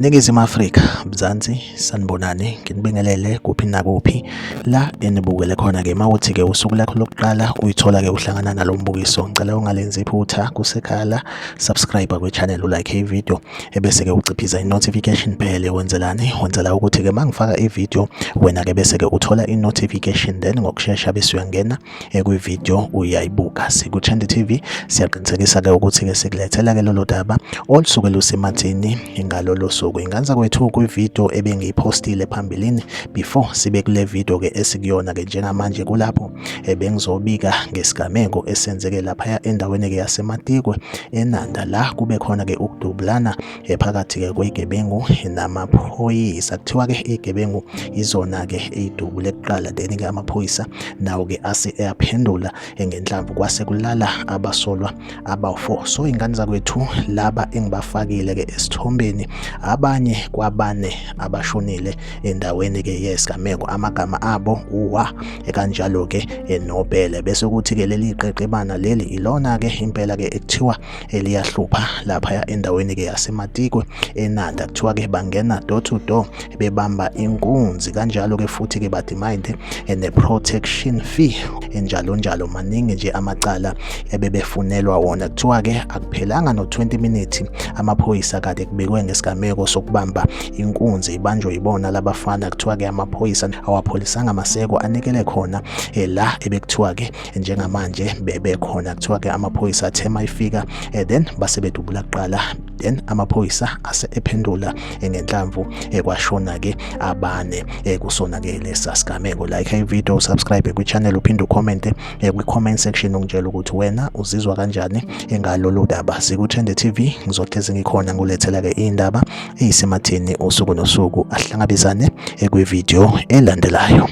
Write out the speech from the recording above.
Ningizimu Afrika, Mzansi, sanibonani, nginibingelele kuphi nakuphi la enibukele khona-ke mawuthi-ke usuku lakho lokuqala uyithola-ke uhlangana nalombukiso. Ngicela ungalenzi iphutha kusekhaya la, subscribe kwe-channel, ulike ivideo ebese-ke uciphiza i-notification bell. Wenzelani? Wenzela ukuthi-ke mangifaka ivideo wena-ke bese-ke uthola i-notification, then ngokushesha bese uyangena kwi-video uyayibuka. SikuTrend TV siyaqinisekisa-ke ukuthi-ke sikulethela-ke lolo daba olusuke lusematheni ngalolo suku. Inganza kwethu kwi-video ebengiyipostile phambilini before sibe kule video ke esikuyona-ke njengamanje, kulapho bengizobika ngesigameko esenzeke lapha endaweni ke yaseMatikwe eNanda, la kube khona-ke ukudubulana phakathi-ke kwegebengu namaphoyisa. Kuthiwa-ke igebengu izona-ke ey'dubule kuqala, then-ke amaphoyisa nawo-ke ayaphendula ngenhlamvu, kwase kulala abasolwa aba-4. So ingane zakwethu laba engibafakile-ke esithombeni, abanye kwabane abashonile endaweni-ke yesigameko, amagama abo uwa kanjalo-ke Nobele. Bese kuthi-ke leli qeqebana leli ilona-ke impela-ke ekuthiwa liyahlupha lapha endaweni-ke yaseMatikwe eNanda. Kuthiwa-ke bangena door to door bebamba inkunzi, kanjalo-ke futhi-ke bademand ne-protection fee njalo njalo. Maningi nje amacala ebebefunelwa wona. Kuthiwa-ke akuphelanga no-20 minutes amaphoyisa kade kubekwe ngesigameko sokubamba inkunzi ibanjwe yibona labafana. Kuthiwa-ke amaphoyisa awapholisanga amaseko anikele khona la ebekuthiwa-ke njengamanje bebekhona. Kuthiwa-ke amaphoyisa athe mayifika then base bedubula kuqala, then amaphoyisa ase ephendula ngenhlamvu kwashona-ke abane kusona-ke lesa sigameko. Like ivideo, subscribe kwi-channel, uphinde ucommente kwi-comment section ungitshela ukuthi wena uzizwa kanjani ngalolu daba. SikuTrend TV ngizohlezi ngikhona ngulethela-ke indaba eyisematheni usuku nosuku. Ahlangabezane kwi-video elandelayo.